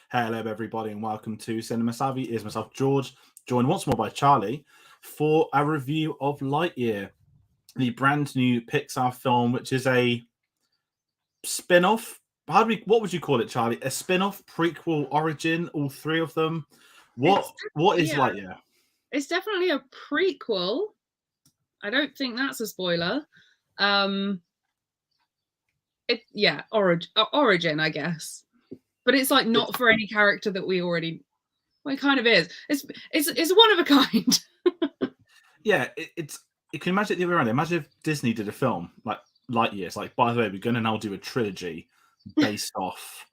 Hello, everybody, and welcome to Cinema Savvy. It's myself, George, joined once more by Charlie for a review of Lightyear, the brand new Pixar film, which is a spin-off. What would you call it, Charlie? A spin-off, prequel, origin, all three of them. What is Lightyear? It's definitely a prequel. I don't think that's a spoiler. Origin, I guess. But it's like not for any character that we already. Well, it kind of is. It's one of a kind. Yeah, you can imagine it the other way around. Imagine if Disney did a film like Lightyear. It's like, by the way, we're going to now do a trilogy based off.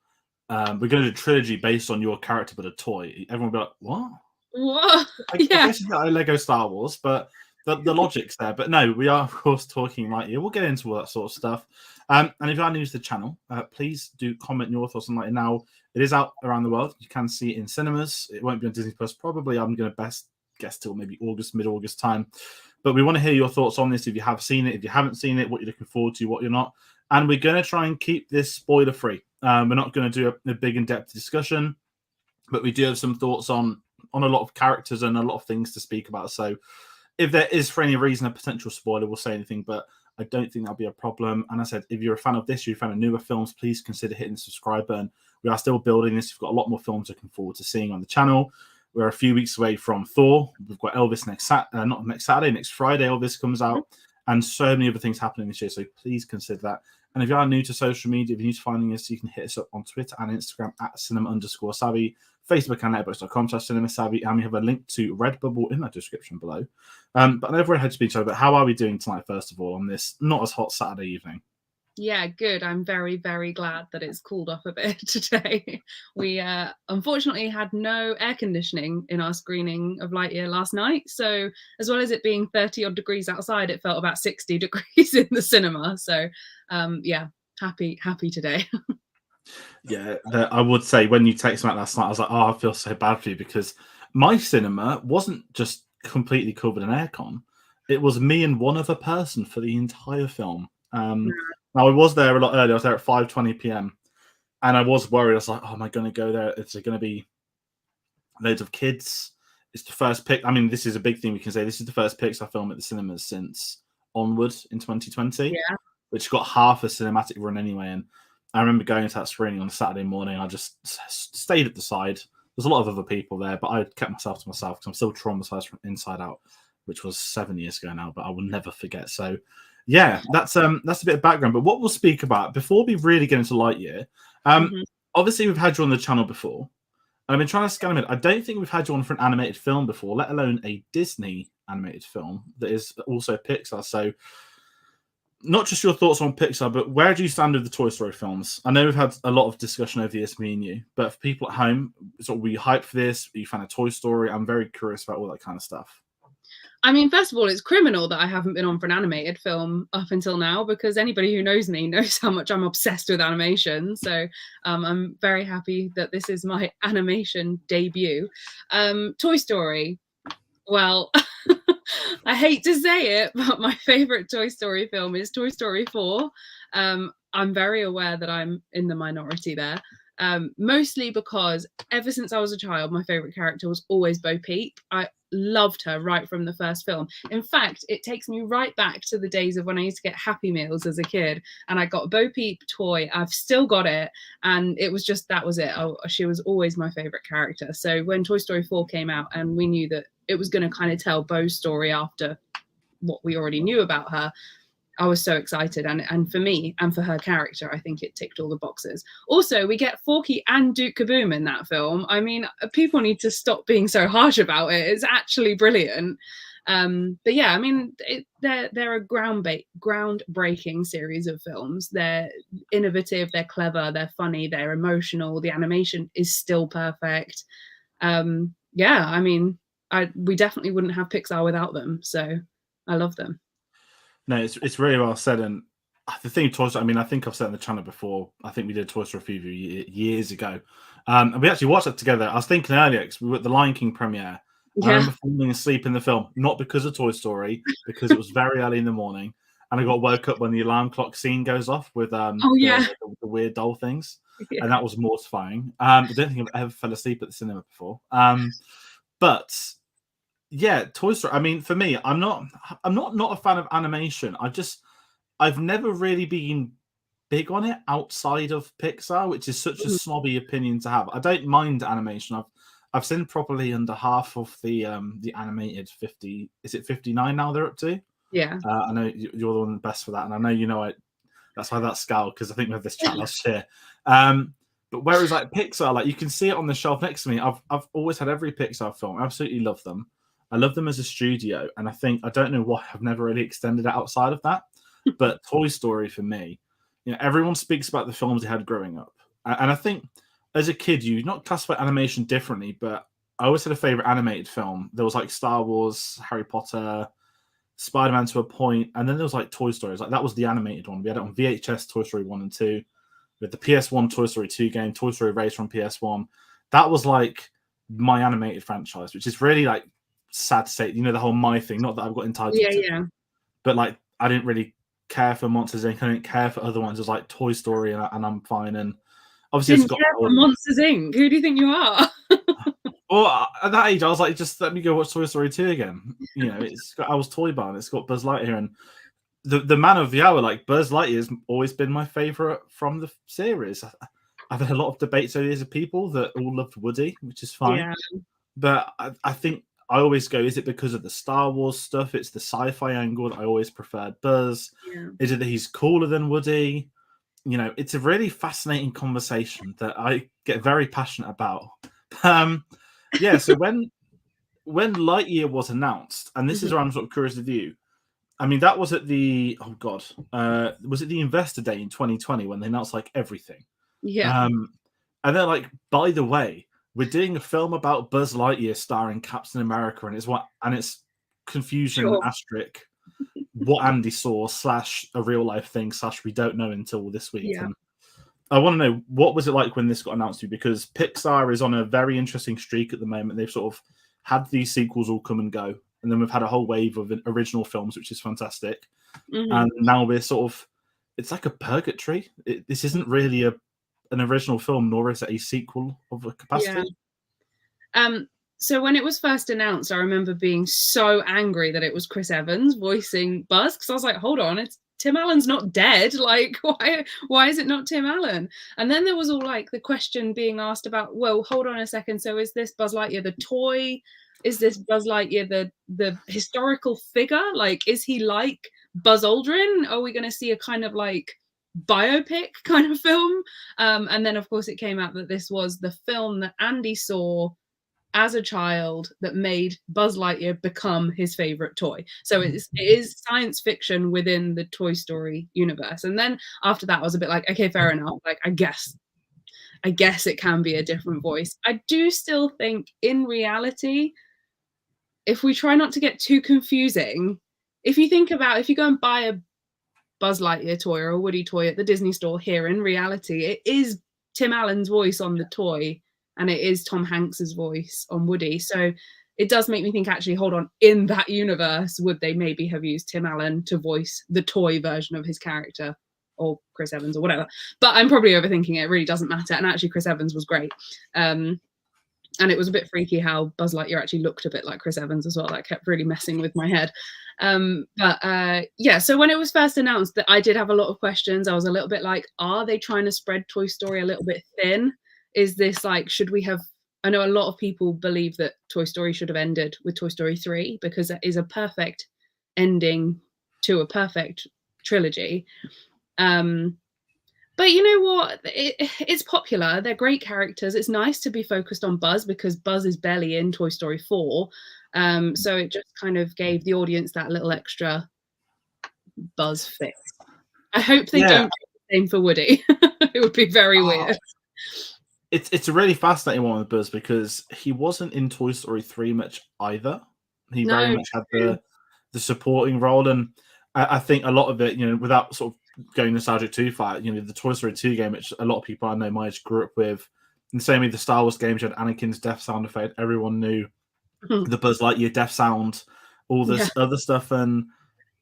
We're going to do a trilogy based on your character, but a toy. Everyone will be like, what? What? I guess it's like Lego Star Wars, but the logic's there. But no, we are, of course, talking Lightyear. We'll get into all that sort of stuff. And if you are new to the channel, please do comment your thoughts on Lightyear. Now, it is out around the world. You can see it in cinemas. It won't be on Disney Plus, probably. I'm going to best guess till maybe mid-August time. But we want to hear your thoughts on this. If you have seen it, if you haven't seen it, what you're looking forward to, what you're not. And we're going to try and keep this spoiler-free. We're not going to do a big in-depth discussion, but we do have some thoughts on a lot of characters and a lot of things to speak about. So if there is, for any reason, a potential spoiler, we'll say anything, but I don't think that'll be a problem. And I said, if you're a fan of this, you're a fan of newer films, please consider hitting the subscribe button. We are still building this. We've got a lot more films looking forward to seeing on the channel. We're a few weeks away from Thor. We've got Elvis next Friday, Elvis comes out, and so many other things happening this year. So please consider that. And if you are new to social media, if you're new to finding us, you can hit us up on Twitter and Instagram at cinema_savvy, Facebook and letterboxd.com/cinemasavvy, and we have a link to Redbubble in the description below. But I never had to speak to you, but how are we doing tonight, first of all, on this not as hot Saturday evening? Yeah, good. I'm very, very glad that it's cooled off a bit today. We unfortunately had no air conditioning in our screening of Lightyear last night. So as well as it being 30-odd degrees outside, it felt about 60 degrees in the cinema. So happy today. Yeah, I would say when you text me last night, I was like, oh, I feel so bad for you, because my cinema wasn't just completely covered in aircon. It was me and one other person for the entire film. Now, I was there a lot earlier. I was there at 5:20 p.m. And I was worried. I was like, oh, am I going to go there? Is there going to be loads of kids? It's the first pick. I mean, this is a big thing we can say. This is the first Pixar film at the cinemas since Onward in 2020, which got half a cinematic run anyway. And I remember going to that screening on a Saturday morning. I just stayed at the side. There's a lot of other people there, but I kept myself to myself because I'm still traumatized from Inside Out, which was 7 years ago now, but I will never forget. So, yeah, that's a bit of background. But what we'll speak about before we really get into Lightyear, obviously we've had you on the channel before. I've been trying to scan them in. I don't think we've had you on for an animated film before, let alone a Disney animated film that is also Pixar. So, not just your thoughts on Pixar, but where do you stand with the Toy Story films? I know we've had a lot of discussion over the years, me and you, but for people at home, were you hyped for this? Are you a fan of Toy Story? I'm very curious about all that kind of stuff. I mean, first of all, it's criminal that I haven't been on for an animated film up until now, because anybody who knows me knows how much I'm obsessed with animation. So I'm very happy that this is my animation debut. Toy Story. Well, I hate to say it, but my favorite Toy Story film is Toy Story 4. I'm very aware that I'm in the minority there. Mostly because ever since I was a child, my favorite character was always Bo Peep. I loved her right from the first film. In fact, it takes me right back to the days of when I used to get Happy Meals as a kid, and I got a Bo Peep toy. I've still got it, and it was just, that was it. She was always my favorite character. So when Toy Story 4 came out and we knew that it was going to kind of tell Bo's story after what we already knew about her, I was so excited, and for me and for her character, I think it ticked all the boxes. Also, we get Forky and Duke Kaboom in that film. I mean, people need to stop being so harsh about it. It's actually brilliant. But yeah, I mean, they're a groundbreaking series of films. They're innovative, they're clever, they're funny, they're emotional. The animation is still perfect. Yeah, I mean, we definitely wouldn't have Pixar without them. So I love them. No, it's really well said. And the thing Toy Story, I mean, I think I've said on the channel before, I think we did a Toy Story review years ago. And we actually watched it together. I was thinking earlier, because we were at the Lion King premiere. I remember falling asleep in the film, not because of Toy Story, because it was very early in the morning. and I got woke up when the alarm clock scene goes off with Oh yeah. the weird doll things, Yeah. and that was mortifying. I don't think I've ever fell asleep at the cinema before. But yeah, Toy Story. I mean, for me, I'm not a fan of animation. I've never really been big on it outside of Pixar, which is such a Mhm. snobby opinion to have. I don't mind animation. I've seen probably under half of the animated 50. Is it 59 now they're up to? Yeah. I know you're the one best for that, and I know you know it. That's why that scowled, because I think we had this chat last year. But whereas like Pixar, like you can see it on the shelf next to me. I've always had every Pixar film. I absolutely love them. I love them as a studio, and I don't know why I've never really extended it outside of that. But Toy Story for me, everyone speaks about the films they had growing up, and I think as a kid you not classify animation differently, but I always had a favorite animated film. There was like Star Wars, Harry Potter, Spider-Man to a point, and then there was like Toy Story. Like that was the animated one. We had it on VHS, Toy Story 1 and 2. With the PS1 Toy Story 2 game, Toy Story Race on PS1. That was like my animated franchise, which is really like sad to say. The whole my thing. Not that I've got entitled Yeah, to, yeah. but like I didn't really care for Monsters Inc. I didn't care for other ones. It was like Toy Story, and I'm fine. And obviously, Didn't care for Monsters Inc. Who do you think you are? Well, at that age, I was like, just let me go watch Toy Story 2 again. I was Toy Barn. It's got Buzz Lightyear, and the man of the hour, like Buzz Lightyear, has always been my favorite from the series. I've had a lot of debates over the people that all loved Woody, which is fine. Yeah. But I think I always go, is it because of the Star Wars stuff? It's the sci-fi angle that I always preferred Buzz. Yeah. Is it that he's cooler than Woody? It's a really fascinating conversation that I get very passionate about. Yeah, so when Lightyear was announced, and this is where I'm sort of curious of you. I mean, that was at the was it the Investor Day in 2020 when they announced like everything? Yeah. And they're like, by the way, we're doing a film about Buzz Lightyear starring Captain America, and it's confusion Sure. asterisk what Andy saw / a real life thing / we don't know until this week. Yeah. And I want to know, what was it like when this got announced to you? Because Pixar is on a very interesting streak at the moment. They've sort of had these sequels all come and go, and then we've had a whole wave of original films, which is fantastic. And now we're sort of, it's like a purgatory. This isn't really an original film, nor is it a sequel of a capacity. Yeah. So when it was first announced, I remember being so angry that it was Chris Evans voicing Buzz, because I was like, hold on, it's Tim Allen's not dead. Like, why is it not Tim Allen? And then there was all like the question being asked about, well, hold on a second. So is this Buzz Lightyear the toy? Is this Buzz Lightyear the historical figure? Like, is he like Buzz Aldrin? Are we going to see a kind of like biopic kind of film? And then of course it came out that this was the film that Andy saw as a child that made Buzz Lightyear become his favorite toy. So it is science fiction within the Toy Story universe. And then after that, I was a bit like, okay, fair enough. Like, I guess it can be a different voice. I do still think in reality, if we try not to get too confusing, if you go and buy a Buzz Lightyear toy or a Woody toy at the Disney store here, in reality, it is Tim Allen's voice on the toy, and it is Tom Hanks's voice on Woody. So it does make me think, actually, hold on, in that universe, would they maybe have used Tim Allen to voice the toy version of his character, or Chris Evans or whatever? But I'm probably overthinking it. It really doesn't matter. And actually, Chris Evans was great. And it was a bit freaky how Buzz Lightyear actually looked a bit like Chris Evans as well. That kept really messing with my head. Yeah, so when it was first announced, that I did have a lot of questions. I was a little bit like, are they trying to spread Toy Story a little bit thin? Is this like, should we have, I know a lot of people believe that Toy Story should have ended with Toy Story 3 because it is a perfect ending to a perfect trilogy. But you know what? It's popular. They're great characters. It's nice to be focused on Buzz because Buzz is barely in Toy Story 4. So it just kind of gave the audience that little extra Buzz fix. I hope they don't do the same for Woody. It would be very weird. It's a really fascinating one with Buzz because he wasn't in Toy Story 3 much either. He very much had the supporting role, and I think a lot of it, without sort of going nostalgic too far, the Toy Story 2 game, which a lot of people I know my age grew up with, and the same with the Star Wars games, you had Anakin's death sound effect. Everyone knew the Buzz Lightyear death sound, all this other stuff, and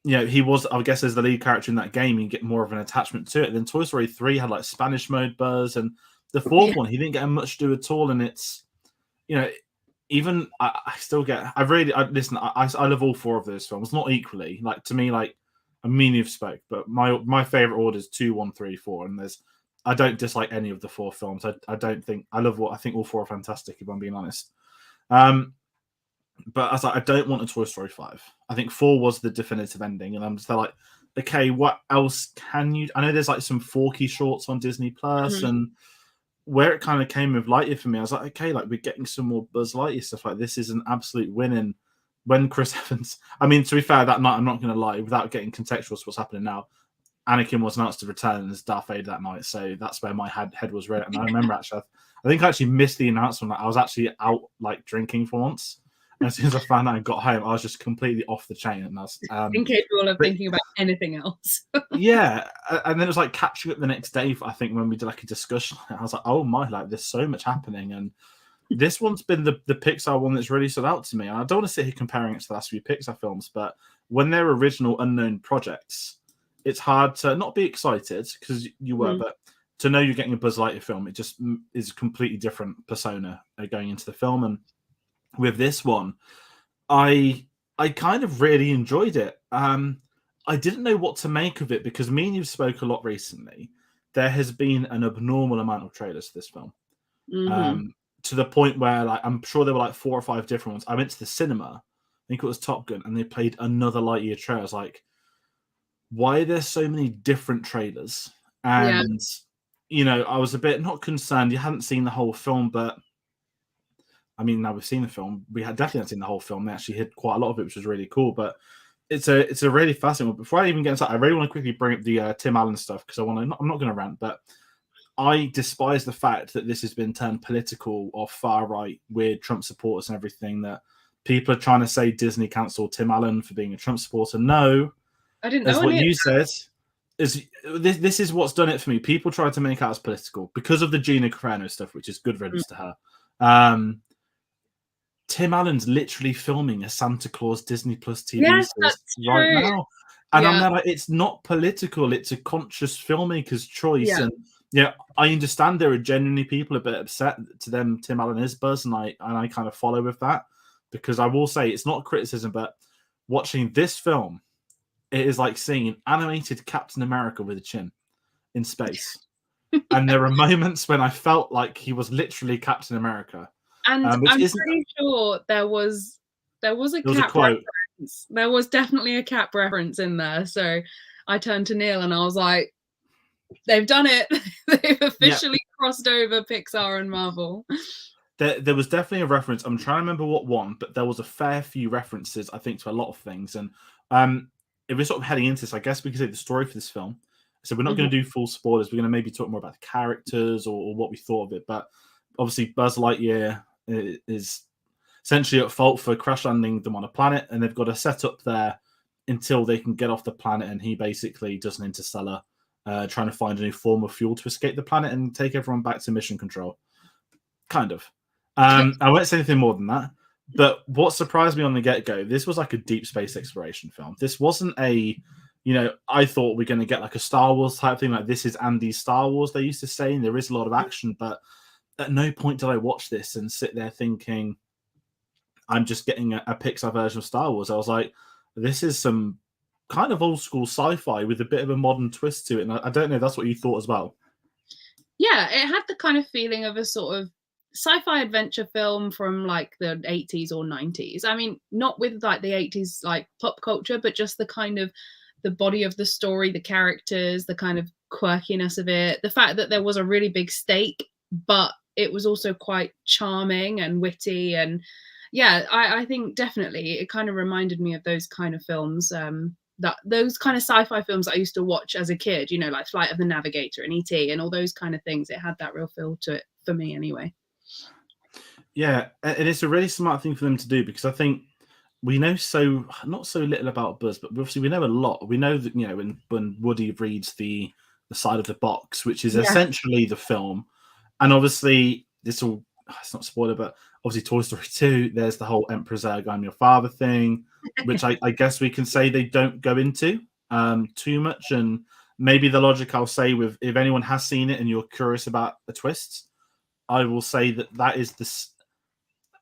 he was, I guess, as the lead character in that game, you get more of an attachment to it. And then Toy Story 3 had like Spanish mode buzz, and the fourth one, he didn't get much to do at all. And it's, even I still get, listen, I love all four of those films, not equally. Like, to me, like, I mean, you've spoke, but my favorite order is 2, 1, 3, 4. And I don't dislike any of the four films. I don't think, I think all four are fantastic, if I'm being honest. But I was like, I don't want a Toy Story 5. I think 4 was the definitive ending, and I'm just like, okay, what else can you? I know there's like some Forky shorts on Disney Plus, and where it kind of came with Lightyear for me, I was like, okay, like we're getting some more Buzz Lightyear stuff. Like, this is an absolute win. And when Chris Evans, I mean, to be fair, that night, I'm not going to lie, without getting contextual to what's happening now, Anakin was announced to return as Darth Vader that night, so that's where my head was read. And I remember actually, I think I actually missed the announcement. That I was actually out like drinking for once. And as soon as I found out and got home, I was just completely off the chain. And I was incapable of thinking about anything else. Yeah, and then it was like catching up the next day. I think when we did like a discussion, I was like, "Oh my! Like, there's so much happening." And this one's been the Pixar one that's really stood out to me. And I don't want to sit here comparing it to the last few Pixar films, but when they're original unknown projects, it's hard to not be excited because you were, but to know you're getting a Buzz Lightyear film, it just is a completely different persona going into the film. And with this one, I kind of really enjoyed it. I didn't know what to make of it because me and you spoke a lot recently. There has been an abnormal amount of trailers for this film, to the point where, like, I'm sure there were like 4 or 5 different ones. I went to the cinema, I think it was Top Gun, and they played another Lightyear trailer. I was like, why are there so many different trailers? And I was a bit not concerned. You hadn't seen the whole film, but I mean, now we've seen the film. We had definitely not seen the whole film. They actually hid quite a lot of it, which was really cool. But it's a really fascinating one. Before I even get into that, I really want to quickly bring up the Tim Allen stuff because I'm not going to rant, but I despise the fact that this has been turned political or far right with Trump supporters and everything. That people are trying to say Disney cancelled Tim Allen for being a Trump supporter. No, I didn't know. As what you said is this is what's done it for me. People try to make out as political because of the Gina Carano stuff, which is good riddance to her. Tim Allen's literally filming a Santa Claus Disney Plus TV series right now. And I'm like, it's not political. It's a conscious filmmaker's choice. And I understand there are genuinely people a bit upset to them. Tim Allen is Buzz, and I kind of follow with that because I will say it's not a criticism, but watching this film, it is like seeing an animated Captain America with a chin in space. And there are moments when I felt like he was literally Captain America. And I'm pretty sure there was a Cap reference. There was definitely a Cap reference in there. So I turned to Neil and I was like, they've done it. They've officially crossed over Pixar and Marvel. There was definitely a reference. I'm trying to remember what one, but there was a fair few references, I think, to a lot of things. And if we're sort of heading into this, I guess we could say the story for this film. So we're not going to do full spoilers. We're going to maybe talk more about the characters or what we thought of it. But obviously, Buzz Lightyear is essentially at fault for crash landing them on a planet, and they've got to set up there until they can get off the planet. And he basically does an interstellar, trying to find a new form of fuel to escape the planet and take everyone back to mission control. Kind of. I won't say anything more than that. But what surprised me on the get-go, this was like a deep space exploration film. This wasn't I thought we're going to get like a Star Wars type thing. Like, this is Andy's Star Wars, they used to say, and there is a lot of action, but at no point did I watch this and sit there thinking I'm just getting a Pixar version of Star Wars. I was like, this is some kind of old school sci-fi with a bit of a modern twist to it. And I don't know if that's what you thought as well. Yeah, it had the kind of feeling of a sort of sci-fi adventure film from like the 80s or 90s. I mean, not with like the 80s like pop culture, but just the kind of the body of the story, the characters, the kind of quirkiness of it, the fact that there was a really big stake, but it was also quite charming and witty. And I think definitely it kind of reminded me of those kind of films, those kind of sci-fi films that I used to watch as a kid, like Flight of the Navigator and E.T. and all those kind of things. It had that real feel to it for me anyway. Yeah, and it's a really smart thing for them to do because I think we know not so little about Buzz, but obviously we know a lot. We know that, when Woody reads the side of the box, which is essentially the film. And obviously, it's not a spoiler, but obviously Toy Story 2, there's the whole Emperor's Egg, I'm your father thing. which I guess we can say they don't go into too much. And maybe the logic I'll say with, if anyone has seen it and you're curious about the twists, I will say that is this.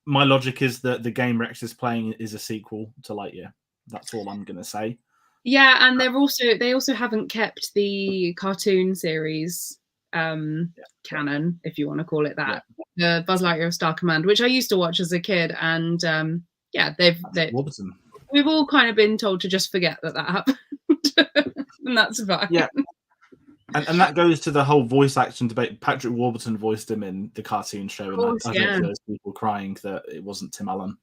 My logic is that the game Rex is playing is a sequel to Lightyear. That's all I'm gonna say. Yeah, and they also haven't kept the cartoon series canon, if you want to call it that. Yeah. The Buzz Lightyear of Star Command, which I used to watch as a kid, and yeah, we've all kind of been told to just forget that happened, and that's fine. Yeah. And that goes to the whole voice action debate. Patrick Warburton voiced him in the cartoon show, and I don't know those people crying that it wasn't Tim Allen.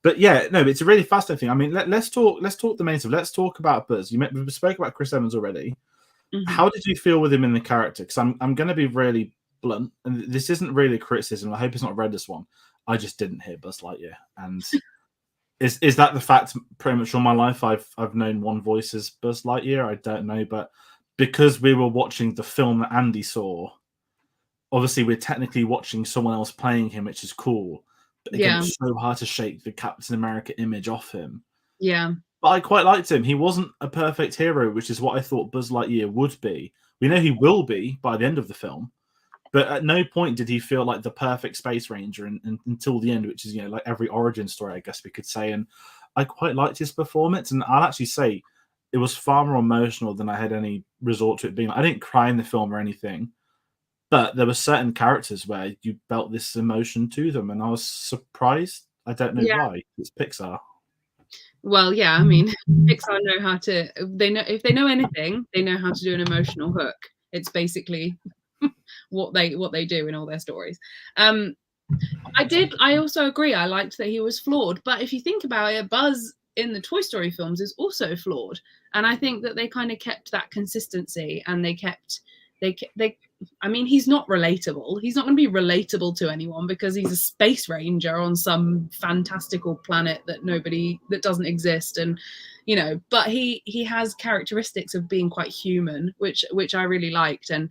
But yeah, no, it's a really fascinating thing. I mean, let's talk the main stuff. Let's talk about Buzz. We spoke about Chris Evans already. Mm-hmm. How did you feel with him in the character? Because I'm going to be really blunt, and this isn't really a criticism. I hope it's not read this one. I just didn't hear Buzz Lightyear, and is that the fact? Pretty much all my life, I've known one voice as Buzz Lightyear. I don't know, but because we were watching the film that Andy saw, obviously we're technically watching someone else playing him, which is cool. But again, it's so hard to shake the Captain America image off him. Yeah. But I quite liked him. He wasn't a perfect hero, which is what I thought Buzz Lightyear would be. We know he will be by the end of the film. But at no point did he feel like the perfect space ranger until the end, which is, like every origin story, I guess we could say. And I quite liked his performance. And I'll actually say it was far more emotional than I had any resort to it being. I didn't cry in the film or anything. But there were certain characters where you felt this emotion to them, and I was surprised. I don't know why. It's Pixar. Well, yeah, I mean, Pixar know how to. If they know anything, they know how to do an emotional hook. It's basically what they do in all their stories. I also agree. I liked that he was flawed, but if you think about it, Buzz in the Toy Story films is also flawed, and I think that they kind of kept that consistency, and they I mean, he's not relatable. He's not going to be relatable to anyone because he's a space ranger on some fantastical planet that doesn't exist, and but he has characteristics of being quite human, which I really liked. And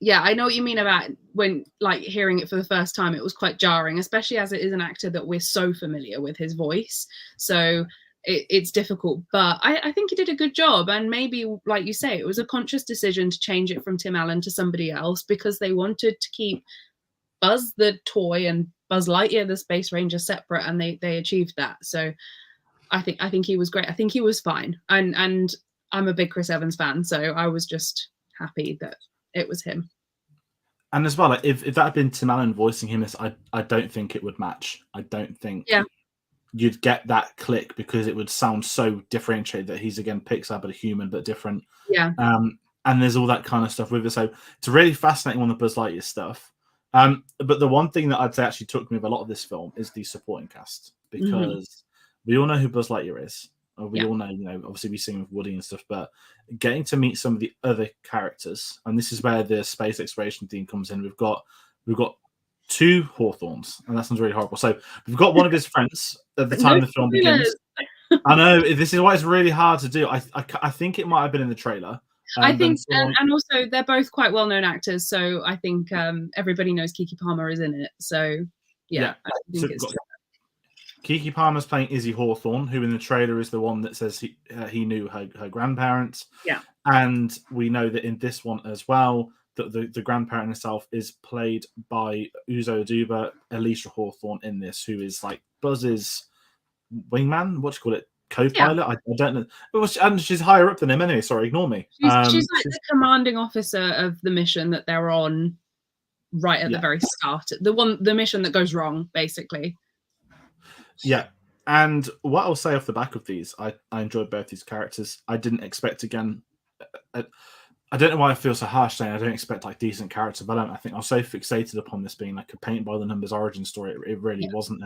yeah, I know what you mean about when hearing it for the first time, it was quite jarring, especially as it is an actor that we're so familiar with his voice. So it's difficult, but I think he did a good job. And maybe, like you say, it was a conscious decision to change it from Tim Allen to somebody else because they wanted to keep Buzz the toy and Buzz Lightyear the Space Ranger separate, and they achieved that. So I think he was great. I think he was fine. And I'm a big Chris Evans fan, so I was just happy that it was him. And as well, if that had been Tim Allen voicing him, I don't think it would match. I don't think you'd get that click because it would sound so differentiated that he's again Pixar but a human but different. Yeah. And there's all that kind of stuff with it. So it's a really fascinating one, the Buzz Lightyear stuff. But the one thing that I'd say actually took me with a lot of this film is the supporting cast, because we all know who Buzz Lightyear is. We all know, obviously we sing with Woody and stuff, but getting to meet some of the other characters, and this is where the space exploration theme comes in. We've got two Hawthorns, and that sounds really horrible. So we've got one of his friends at the time the film begins. I know this is why it's really hard to do. I think it might have been in the trailer. I think, and also they're both quite well-known actors, so I think everybody knows Keke Palmer is in it. So I think it's. Keke Palmer's playing Izzy Hawthorne, who in the trailer is the one that says he knew her grandparents. Yeah, and we know that in this one as well, that the grandparent herself is played by Uzo Aduba, Alicia Hawthorne in this, who is like Buzz's wingman. What do you call it? Co-pilot? I don't know. And she's higher up than him anyway. Sorry, ignore me. She's like the commanding officer of the mission that they're on right at the very start. The mission that goes wrong, basically. Yeah. And what I'll say off the back of these, I enjoyed both these characters. I didn't expect, again, I don't know why I feel so harsh saying I don't expect like decent character development. I think I was so fixated upon this being like a paint by the numbers origin story. It really wasn't.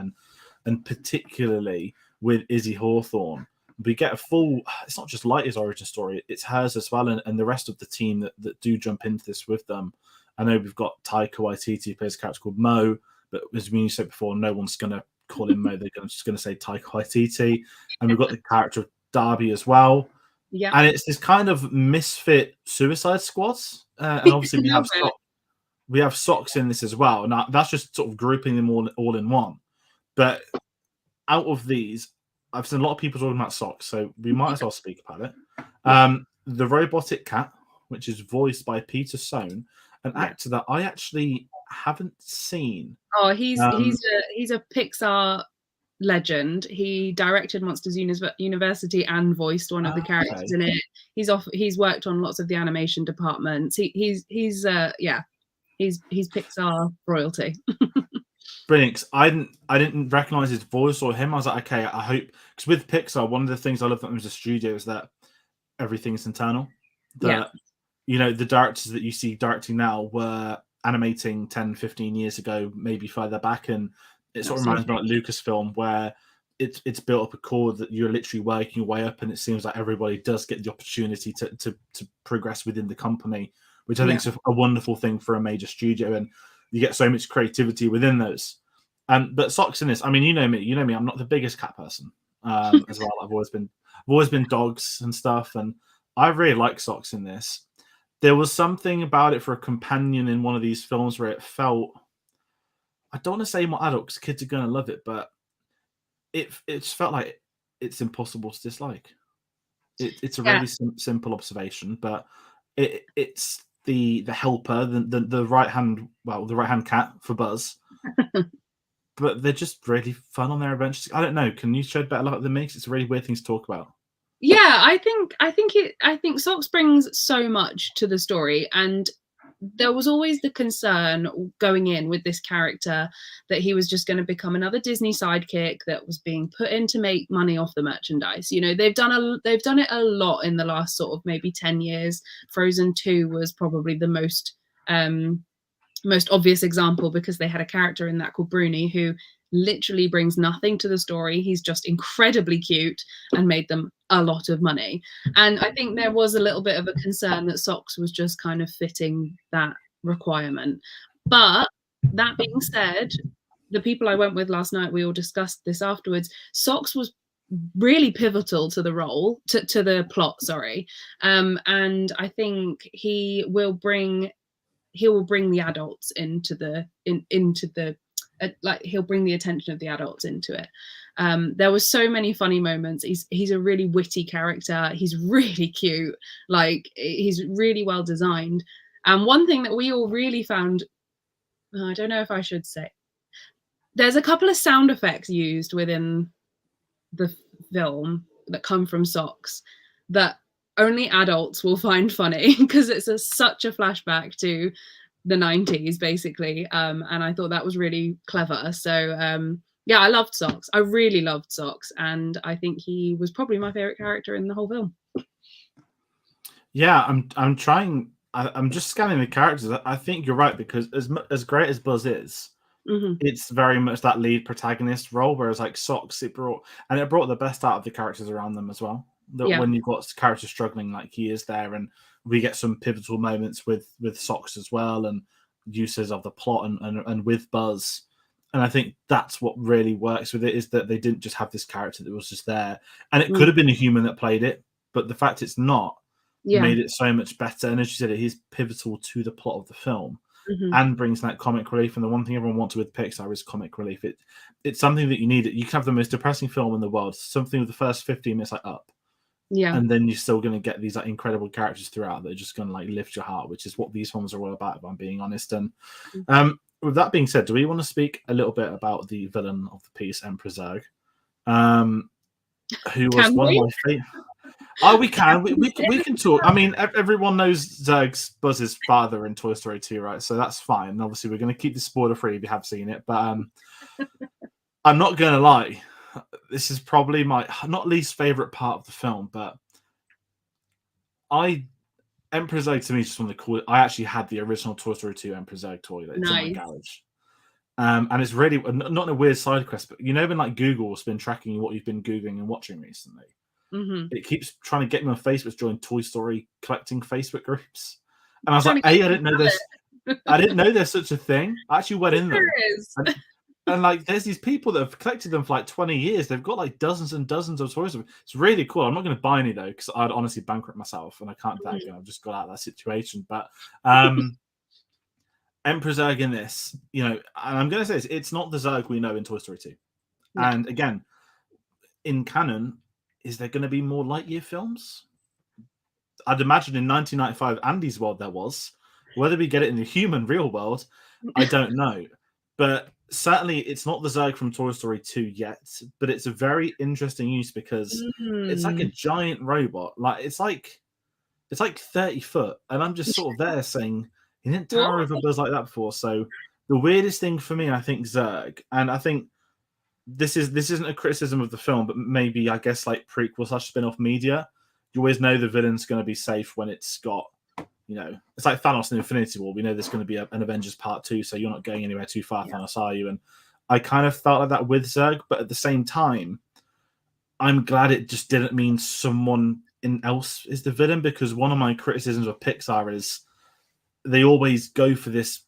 And particularly with Izzy Hawthorne, we get a full, it's not just Lightyear's origin story, it's hers as well, and the rest of the team that do jump into this with them. I know we've got Taika Waititi, who plays a character called Mo, but as we said before, no one's going to call him Mo, they're just going to say Taika Waititi. And we've got the character of Darby as well. Yeah. And it's this kind of misfit Suicide Squads. And obviously we have Socks in this as well. Now that's just sort of grouping them all in one. But out of these, I've seen a lot of people talking about socks, so we might as well speak about it. Yeah. The robotic cat, which is voiced by Peter Sohn, an Yeah. actor that I actually haven't seen. Oh, Um, he's a Pixar legend. He directed Monsters University and voiced one of the characters okay. in it. He's worked on lots of the animation departments. He's Pixar royalty. Brilliant. 'Cause I didn't recognize his voice or him. I was like, okay, I hope, because with Pixar, one of the things I love about them as a studio is that everything's internal. Yeah, That, you know, the directors that you see directing now were animating 10, 15 years ago, maybe further back. And it sort of reminds me absolutely. of like Lucasfilm, where it's built up a core that you're literally working your way up, and it seems like everybody does get the opportunity to progress within the company, which I think Yeah. is a wonderful thing for a major studio. And you get so much creativity within those. But socks in this, I mean, you know me, I'm not the biggest cat person as well. I've always been dogs and stuff, and I really like socks in this. There was something about it for a companion in one of these films where it felt, I don't want to say more adult because kids are going to love it, but it just felt like it's impossible to dislike. It's a Yeah. really simple observation, but it's the helper, the right hand, well, the right hand cat for Buzz, but they're just really fun on their adventures. I don't know. Can you shed better light than me? 'Cause it's a really weird thing to talk about. Yeah, I think Socks brings so much to the story, and there was always the concern going in with this character that he was just going to become another Disney sidekick that was being put in to make money off the merchandise. You know, they've done it a lot in the last sort of maybe 10 years. Frozen 2 was probably the most obvious example because they had a character in that called Bruni who literally brings nothing to the story. He's just incredibly cute and made them a lot of money. And I think there was a little bit of a concern that Socks was just kind of fitting that requirement. But that being said, the people I went with last night, we all discussed this afterwards. Socks was really pivotal to the role, to the plot, sorry. And I think he will bring the adults into the like he'll bring the attention of the adults into it. There was so many funny moments. He's a really witty character. He's really cute. Like he's really well designed. And one thing that we all really found, I don't know if I should say, there's a couple of sound effects used within the film that come from Socks that only adults will find funny because it's such a flashback to the 90s basically, and I thought that was really clever. So yeah, I loved Socks. I really loved Socks, and I think he was probably my favorite character in the whole film. Yeah, I'm trying. I'm just scanning the characters. I think you're right because as great as Buzz is, Hmm. it's very much that lead protagonist role. Whereas like Socks, it brought the best out of the characters around them as well. That Yeah. when you've got characters struggling like he is there, and we get some pivotal moments with Socks as well, and uses of the plot and with Buzz. And I think that's what really works with it is that they didn't just have this character that was just there, and it could Mm. have been a human that played it, but the fact it's not Yeah. made it so much better. And as you said, it is pivotal to the plot of the film Hmm. and brings that comic relief. And the one thing everyone wants with Pixar is comic relief. It's something that you need. You can have the most depressing film in the world, something with the first 15 minutes like Up, Yeah. and then you're still going to get these like incredible characters throughout that are just going to like lift your heart, which is what these films are all about, if I'm being honest. And with that being said, do we want to speak a little bit about the villain of the piece, Emperor Zurg, who was Can one of we? my favorite. Oh, we can. We can talk. I mean, everyone knows Zurg's Buzz's father in Toy Story 2, right? So that's fine. And obviously, we're going to keep this spoiler free if you have seen it. But I'm not going to lie. This is probably my not least favorite part of the film. But Emperor Zurg to me is just one of the cool. I actually had the original Toy Story 2 Emperor Zurg toy. It's in my Nice. garage. And it's really not in a weird side quest, but you know, when like Google's been tracking what you've been Googling and watching recently. Hmm. It keeps trying to get me on Facebook to join Toy Story collecting Facebook groups. And I was Trying like, to hey, get I you didn't know to this. I didn't know there's such a thing. I actually went in there them. is. And like, there's these people that have collected them for like 20 years. They've got like dozens and dozens of toys. It's really cool. I'm not going to buy any though, because I'd honestly bankrupt myself and I can't do that again. I've just got out of that situation. But Emperor Zurg in this, you know, and I'm going to say this, it's not the Zurg we know in Toy Story 2. No. And again, in canon, is there going to be more Lightyear films? I'd imagine in 1995, Andy's world there was. Whether we get it in the human real world, I don't know. But certainly, it's not the Zurg from Toy Story 2 yet. But it's a very interesting use because it's like a giant robot. It's like 30 foot, and I'm just sort of there saying he didn't tower over Buzz like that before. So the weirdest thing for me, I think, Zurg, and I think this isn't a criticism of the film, but maybe I guess like prequel / spin-off media. You always know the villain's going to be safe when it's got, it's like Thanos in Infinity War. We know there's going to be an Avengers Part 2, so you're not going anywhere too far, Thanos, are you? And I kind of felt like that with Zurg, but at the same time, I'm glad it just didn't mean someone else is the villain, because one of my criticisms of Pixar is they always go for this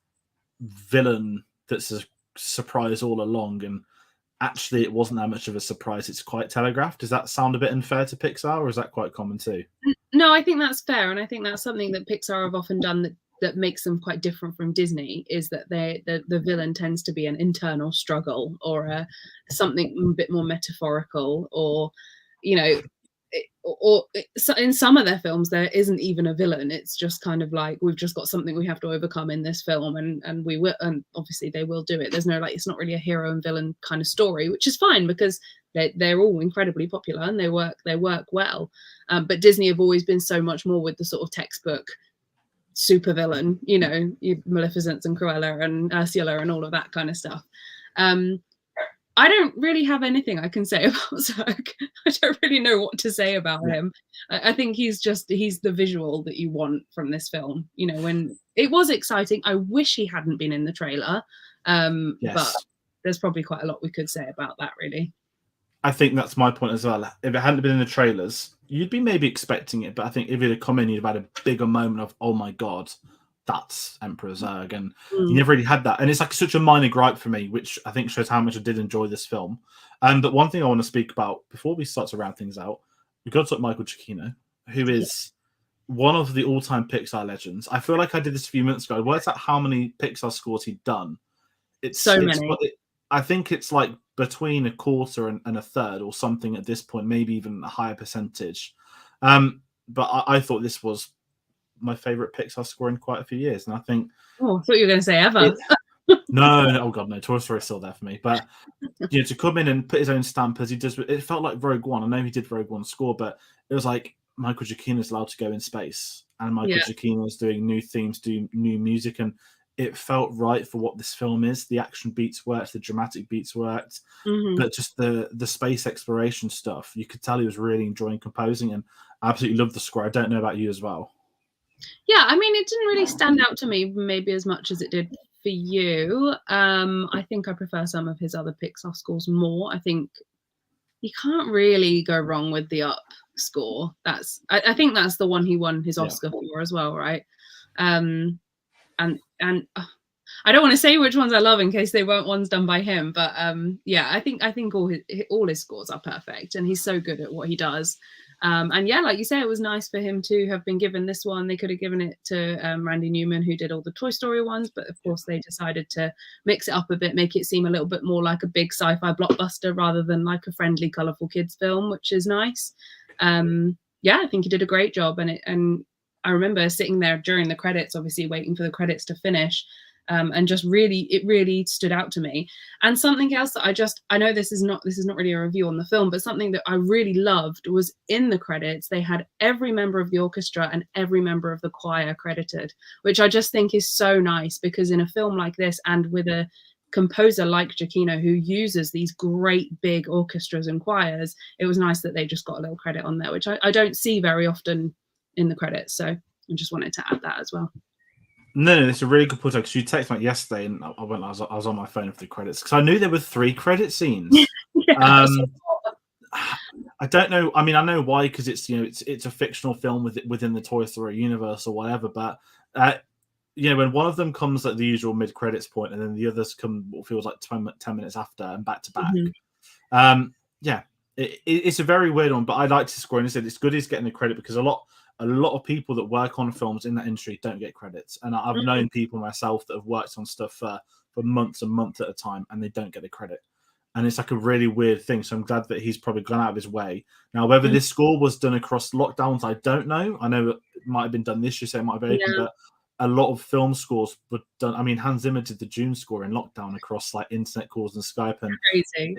villain that's a surprise all along, and actually it wasn't that much of a surprise. It's quite telegraphed. Does that sound a bit unfair to Pixar, or is that quite common too? No, I think that's fair, and I think that's something that Pixar have often done that makes them quite different from Disney, is that the villain tends to be an internal struggle, or something a bit more metaphorical, or in some of their films there isn't even a villain. It's just kind of like, we've just got something we have to overcome in this film, and we will, and obviously they will do it. There's no, like, it's not really a hero and villain kind of story, which is fine because they're all incredibly popular and they work well. But Disney have always been so much more with the sort of textbook supervillain, Maleficent and Cruella and Ursula and all of that kind of stuff. I don't really have anything I can say about Zurg. I don't really know what to say about him. I think he's the visual that you want from this film. When it was exciting, I wish he hadn't been in the trailer. But there's probably quite a lot we could say about that, really. I think that's my point as well. If it hadn't been in the trailers, you'd be maybe expecting it, but I think if it had come in, you'd have had a bigger moment of, oh my God, that's Emperor Zurg, and you never really had that. And it's like such a minor gripe for me, which I think shows how much I did enjoy this film. But one thing I want to speak about before we start to round things out, we've got to talk Michael Giacchino, who is one of the all-time Pixar legends. I feel like I did this a few minutes ago. I worked out how many Pixar scores he'd done. It's so many. I think it's like between a quarter and a third or something at this point, maybe even a higher percentage. But I thought this was my favorite Pixar score in quite a few years, and I think. Oh, I thought you were going to say ever. No, oh god, no. Toy Story is still there for me, but to come in and put his own stamp as he does, it felt like Rogue One. I know he did Rogue One score, but it was like Michael Giacchino is allowed to go in space, and Michael Giacchino is doing new themes, doing new music, and it felt right for what this film is. The action beats worked, the dramatic beats worked, but just the space exploration stuff, you could tell he was really enjoying composing, and I absolutely loved the score. I don't know about you as well. Yeah, I mean, it didn't really stand out to me maybe as much as it did for you. I think I prefer some of his other Pixar scores more. I think you can't really go wrong with the Up score. I think that's the one he won his Oscar for as well, right? And I don't want to say which ones I love in case they weren't ones done by him, but I think all his scores are perfect, and he's so good at what he does. And like you say, it was nice for him to have been given this one. They could have given it to Randy Newman, who did all the Toy Story ones, but of course they decided to mix it up a bit, make it seem a little bit more like a big sci-fi blockbuster rather than like a friendly, colourful kids film, which is nice. I think he did a great job, and I remember sitting there during the credits, obviously waiting for the credits to finish. And just it really stood out to me. And something else that I know this is not really a review on the film, but something that I really loved was in the credits, they had every member of the orchestra and every member of the choir credited, which I just think is so nice, because in a film like this, and with a composer like Giacchino who uses these great big orchestras and choirs, it was nice that they just got a little credit on there, which I don't see very often in the credits. So I just wanted to add that as well. No, it's a really good point, because you texted me yesterday, and I was on my phone for the credits, because I knew there were 3 credit scenes. I don't know. I mean, I know why, because it's it's a fictional film within the Toy Story universe or whatever. But when one of them comes at the usual mid credits point, and then the others come what feels like 10 minutes after and back to back. It's a very weird one, but I like to score. And I said it's good he's getting the credit, because a lot of people that work on films in that industry don't get credits, and I've known people myself that have worked on stuff for months and months at a time, and they don't get the credit. and it's like a really weird thing. So I'm glad that he's probably gone out of his way. Now, whether this score was done across lockdowns, I don't know. I know it might have been done this year, so it might have opened, but a lot of film scores were done. I mean, Hans Zimmer did the June score in lockdown across like internet calls and Skype, and Crazy.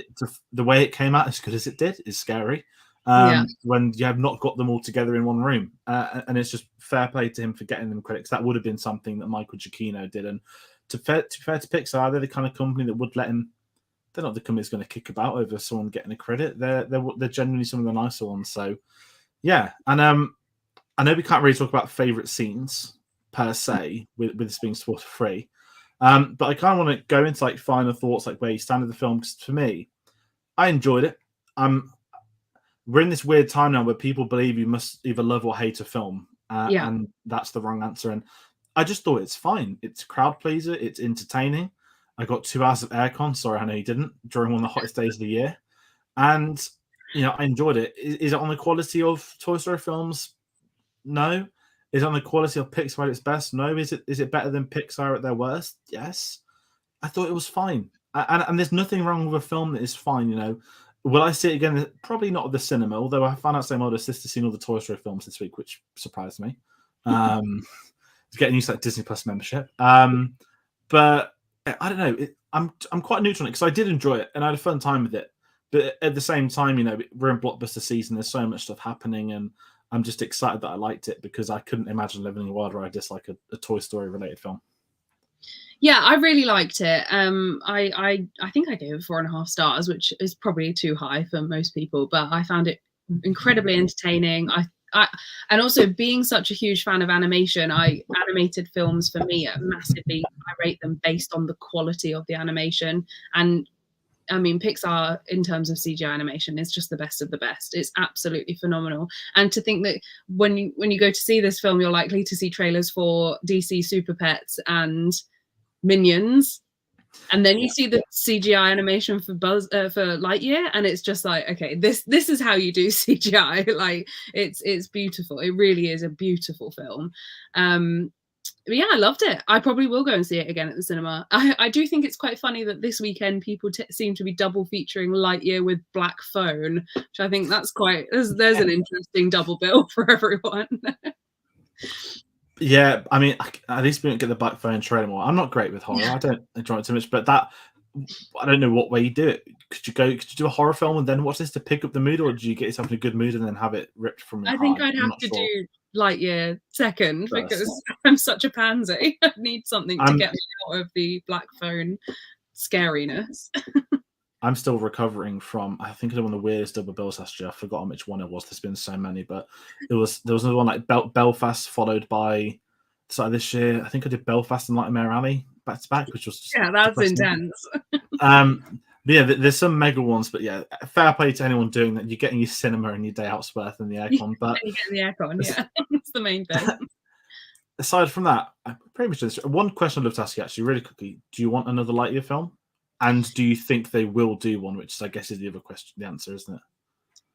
the way it came out as good as it did is scary. When you have not got them all together in one room, and it's just fair play to him for getting them credit, because that would have been something that Michael Giacchino did. And to fair to Pixar, they're the kind of company that would let him. They're not the company that's going to kick about over someone getting a credit. They're generally some of the nicer ones. So yeah, and I know we can't really talk about favorite scenes per se with this being spoiler free, but I kind of want to go into like final thoughts, like where you stand with the film. Because for me, I enjoyed it. We're in this weird time now where people believe you must either love or hate a film, and that's the wrong answer. And I just thought it's fine. It's a crowd pleaser. It's entertaining. I got 2 hours of aircon. Sorry, I know you didn't, during one of the hottest days of the year. And, I enjoyed it. Is it on the quality of Toy Story films? No. Is it on the quality of Pixar at its best? No. Is it better than Pixar at their worst? Yes. I thought it was fine. And there's nothing wrong with a film that is fine, Will I see it again? Probably not at the cinema, although I found out my older sister seen all the Toy Story films this week, which surprised me. It's getting used to that Disney Plus membership. But I don't know. I'm quite neutral on it because I did enjoy it and I had a fun time with it. But at the same time, we're in blockbuster season. There's so much stuff happening, and I'm just excited that I liked it because I couldn't imagine living in a world where I dislike a Toy Story related film. Yeah, I really liked it. I think I gave it 4.5 stars, which is probably too high for most people, but I found it incredibly entertaining. And also being such a huge fan of animation, animated films for me are massively, I rate them based on the quality of the animation. And I mean, Pixar in terms of CGI animation is just the best of the best. It's absolutely phenomenal. And to think that when you go to see this film, you're likely to see trailers for DC Super Pets and Minions, and then you see the CGI animation for Lightyear, and it's just like, okay, this is how you do CGI. Like it's beautiful. It really is a beautiful film. But yeah, I loved it. I probably will go and see it again at the cinema. I do think it's quite funny that this weekend people seem to be double featuring Lightyear with Black Phone, which I think that's quite there's an interesting double bill for everyone. Yeah, I mean, at least we don't get the Black Phone trailer more. I'm not great with horror. I don't enjoy it too much, but I don't know what way you do it. Could you do a horror film and then watch this to pick up the mood, or do you get yourself in a good mood and then have it ripped from your I heart? think I'd have to do Lightyear second because I'm such a pansy. I need something to get me out of the Black Phone scariness. I'm still recovering from, I think I did one of the weirdest double bills last year. I've forgotten which one it was. There's been so many, but there was another one like Belfast followed by this year. I think I did Belfast and Nightmare Alley back to back, which was just that's intense. Yeah, there's some mega ones, but yeah, fair play to anyone doing that. You're getting your cinema and your day out's worth in the aircon, but you get the aircon, that's the main thing. Aside from that, I pretty much this. One question I'd love to ask you actually, really quickly: do you want another Lightyear film? And do you think they will do one? Which I guess is the other question, the answer, isn't it?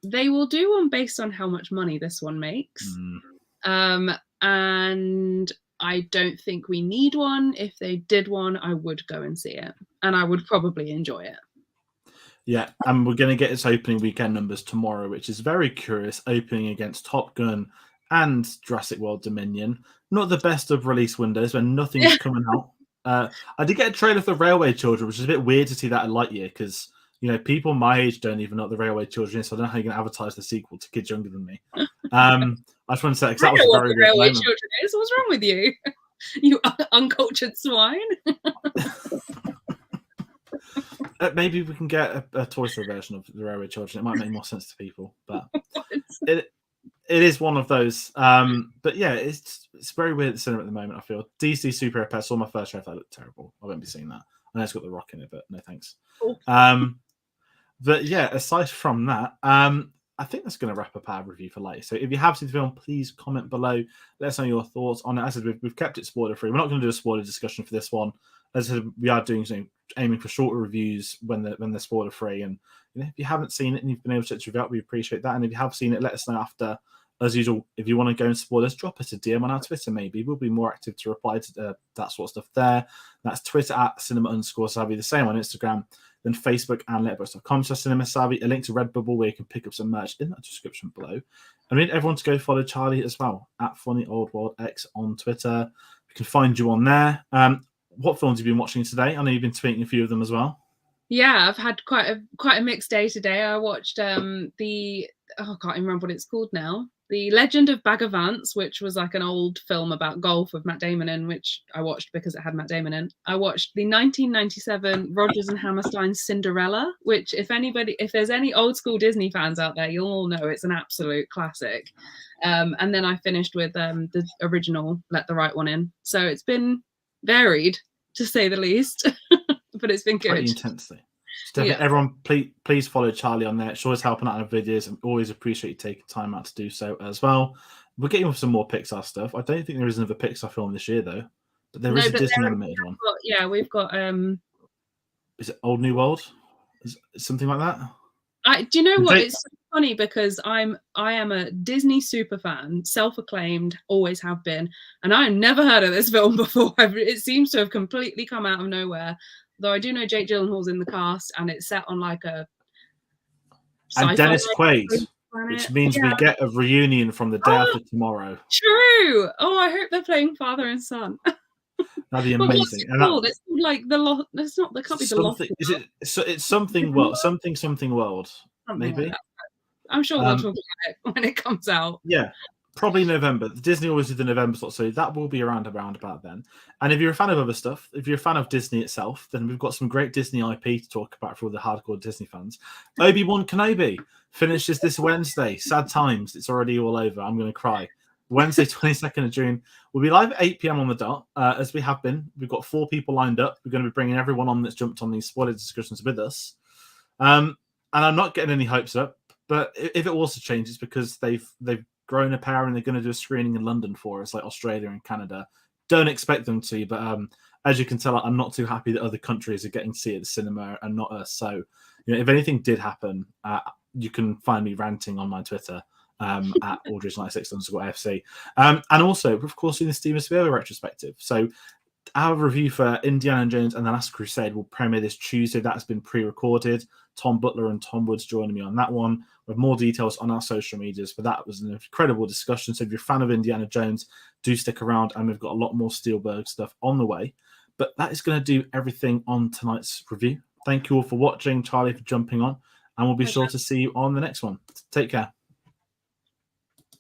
They will do one based on how much money this one makes. And I don't think we need one. If they did one, I would go and see it. And I would probably enjoy it. Yeah, and we're going to get its opening weekend numbers tomorrow, which is very curious. Opening against Top Gun and Jurassic World Dominion. Not the best of release windows when nothing's coming out. I did get a trailer for Railway Children, which is a bit weird to see that in Lightyear because people my age don't even know what the Railway Children is, so I don't know how you're going to advertise the sequel to kids younger than me. I just want to say because that was a very weird Railway Children is. What's wrong with you? You uncultured swine. Maybe we can get a Toy Story version of the Railway Children. It might make more sense to people, but it is one of those. But yeah, it's very weird at the cinema at the moment. I feel DC Superhero Pets saw my first trailer. That looked terrible. I won't be seeing that. I know it's got The Rock in it, but no thanks. Cool. But yeah, aside from that, I think that's going to wrap up our review for Lightyear. So if you have seen the film, please comment below. Let us know your thoughts on it. As I said, we've kept it spoiler free. We're not going to do a spoiler discussion for this one. As I said, we are doing aiming for shorter reviews when they're spoiler free. And if you haven't seen it and you've been able to check the review out, we appreciate that. And if you have seen it, let us know after. As usual, if you want to go and spoil us, drop us a DM on our Twitter. Maybe we'll be more active to reply to that sort of stuff there. That's Twitter @cinema_savvy. The same on Instagram. then Facebook and letterboxd.com/cinemasavvy. A link to Redbubble where you can pick up some merch in that description below. And we need everyone to go follow Charlie as well at FunnyOldWorldX on Twitter. We can find you on there. What films have you been watching today? I know you've been tweeting a few of them as well. Yeah, I've had quite a mixed day today. I watched I can't even remember what it's called now. The Legend of Bagger Vance, which was like an old film about golf with Matt Damon in, which I watched because it had Matt Damon in. I watched the 1997 Rodgers and Hammerstein's Cinderella, which if there's any old school Disney fans out there, you'll all know it's an absolute classic. And then I finished with the original Let the Right One In. So it's been varied, to say the least. But it's been good. Pretty intensely. Everyone, please follow Charlie on there. She's always helping out in the videos, and always appreciate you taking time out to do so as well. We're getting with some more Pixar stuff. I don't think there is another Pixar film this year though, but there is a Disney animated one. We've got. Is it Old New World? Is it something like that? Do you know what? It's so funny because I am a Disney super fan, self-acclaimed, always have been, and I never heard of this film before. It seems to have completely come out of nowhere. Though I do know Jake Gyllenhaal's in the cast, and it's set on like a. And Dennis Quaid, which means we get a reunion from the day after tomorrow. True. Oh, I hope they're playing father and son. That'd be amazing. It's called? It's called like the lost. It's not. There can't be the lost. Is it? So it's something world. Something world. Maybe. Like I'm sure we'll talk about it when it comes out. Yeah. Probably November. Disney always do the November slot, so that will be around about then. And if you're a fan of other stuff, if you're a fan of Disney itself, then we've got some great Disney IP to talk about for all the hardcore Disney fans. Obi-Wan Kenobi finishes this Wednesday. Sad times. It's already all over. I'm going to cry. Wednesday, 22nd of June. We'll be live at 8 p.m. on the dot, as we have been. We've got 4 people lined up. We're going to be bringing everyone on that's jumped on these spoiler discussions with us. And I'm not getting any hopes up, but if it also changes because they've grown a pair and they're going to do a screening in London for us, like Australia and Canada. Don't expect them to, but as you can tell, I'm not too happy that other countries are getting to see it at the cinema and not us. So, if anything did happen, you can find me ranting on my Twitter at Aldridge96_FC. And also, of course, in the Steven Spielberg retrospective. So, our review for Indiana Jones and the Last Crusade will premiere this Tuesday. That's been pre-recorded. Tom Butler and Tom Woods joining me on that one with more details on our social medias. But that was an incredible discussion. So if you're a fan of Indiana Jones, do stick around, and we've got a lot more Spielberg stuff on the way. But that is going to do everything on tonight's review. Thank you all for watching, Charlie for jumping on, and we'll be sure to see you on the next one. Take care.